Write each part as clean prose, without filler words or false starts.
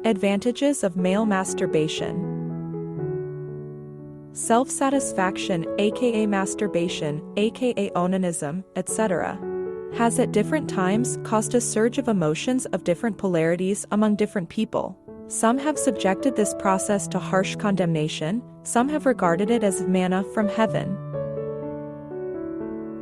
Advantages of male masturbation. Self-satisfaction, aka masturbation, aka onanism, etc., has at different times caused a surge of emotions of different polarities among different people. Some have subjected this process to harsh condemnation, some have regarded it as manna from heaven.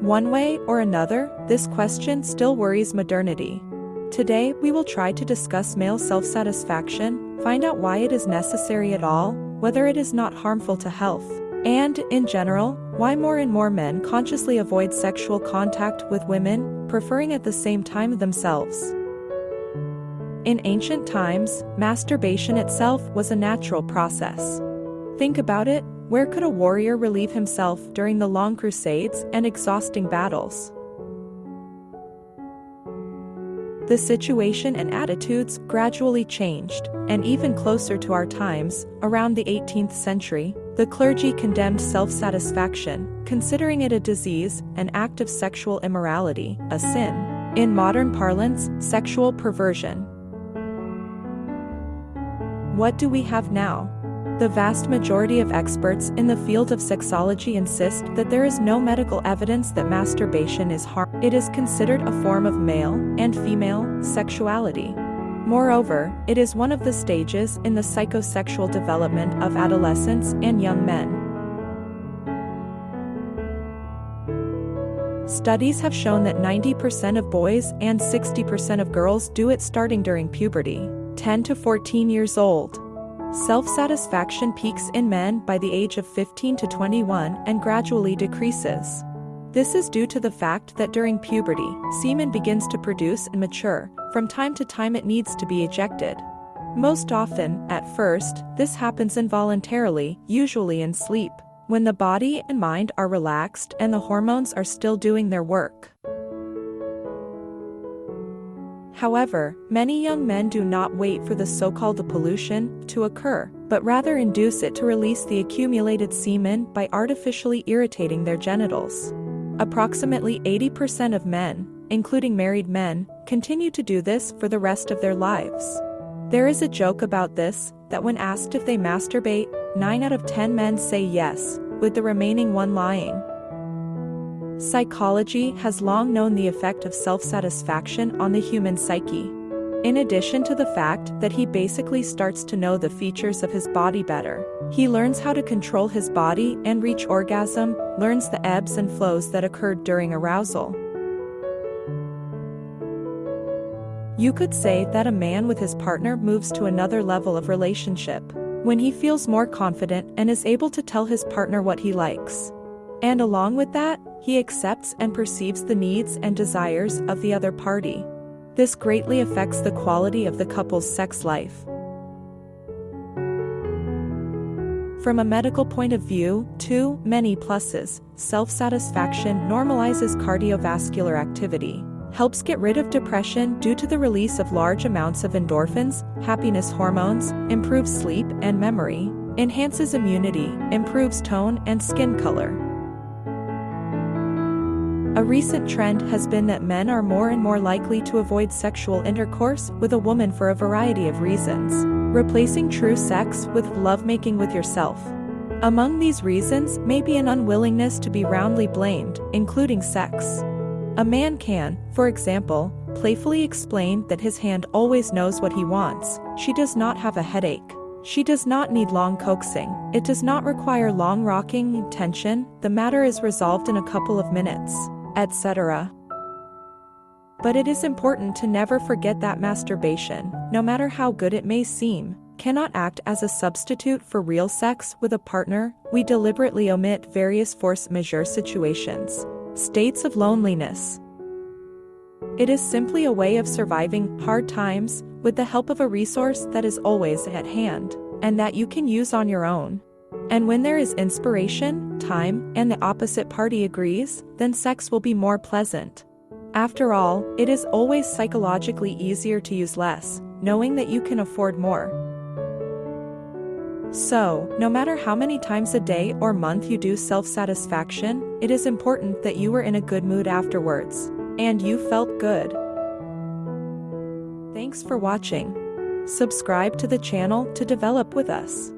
One way or another, this question still worries modernity. Today, we will try to discuss male self-satisfaction, find out why it is necessary at all, whether it is not harmful to health, and, in general, why more and more men consciously avoid sexual contact with women, preferring at the same time themselves. In ancient times, masturbation itself was a natural process. Think about it, where could a warrior relieve himself during the long crusades and exhausting battles? The situation and attitudes gradually changed, and even closer to our times, around the 18th century, the clergy condemned self-satisfaction, considering it a disease, an act of sexual immorality, a sin. In modern parlance, sexual perversion. What do we have now? The vast majority of experts in the field of sexology insist that there is no medical evidence that masturbation is harmful. It is considered a form of male and female sexuality. Moreover, it is one of the stages in the psychosexual development of adolescents and young men. Studies have shown that 90% of boys and 60% of girls do it starting during puberty, 10 to 14 years old. Self-satisfaction peaks in men by the age of 15 to 21 and gradually decreases. This is due to the fact that during puberty, semen begins to produce and mature. From time to time it needs to be ejected. Most often, at first, this happens involuntarily, usually in sleep, when the body and mind are relaxed and the hormones are still doing their work. However, many young men do not wait for the so-called pollution to occur, but rather induce it to release the accumulated semen by artificially irritating their genitals. Approximately 80% of men, including married men, continue to do this for the rest of their lives. There is a joke about this, that when asked if they masturbate, 9 out of 10 men say yes, with the remaining one lying. Psychology has long known the effect of self-satisfaction on the human psyche. In addition to the fact that he basically starts to know the features of his body better, he learns how to control his body and reach orgasm, learns the ebbs and flows that occurred during arousal. You could say that a man with his partner moves to another level of relationship when he feels more confident and is able to tell his partner what he likes. And along with that, he accepts and perceives the needs and desires of the other party. This greatly affects the quality of the couple's sex life. From a medical point of view, too, many pluses. Self-satisfaction normalizes cardiovascular activity, helps get rid of depression due to the release of large amounts of endorphins, happiness hormones, improves sleep and memory, enhances immunity, improves tone and skin color. A recent trend has been that men are more and more likely to avoid sexual intercourse with a woman for a variety of reasons, replacing true sex with lovemaking with yourself. Among these reasons may be an unwillingness to be roundly blamed, including sex. A man can, for example, playfully explain that his hand always knows what he wants. She does not have a headache. She does not need long coaxing. It does not require long rocking tension. The matter is resolved in a couple of minutes, etc. But it is important to never forget that masturbation, no matter how good it may seem, cannot act as a substitute for real sex with a partner. We deliberately omit various force majeure situations, states of loneliness. It is simply a way of surviving hard times with the help of a resource that is always at hand, and that you can use on your own. And when there is inspiration, time, and the opposite party agrees, then sex will be more pleasant. After all, it is always psychologically easier to use less, knowing that you can afford more. So, no matter how many times a day or month you do self-satisfaction, it is important that you were in a good mood afterwards, and you felt good. Thanks for watching. Subscribe to the channel to develop with us.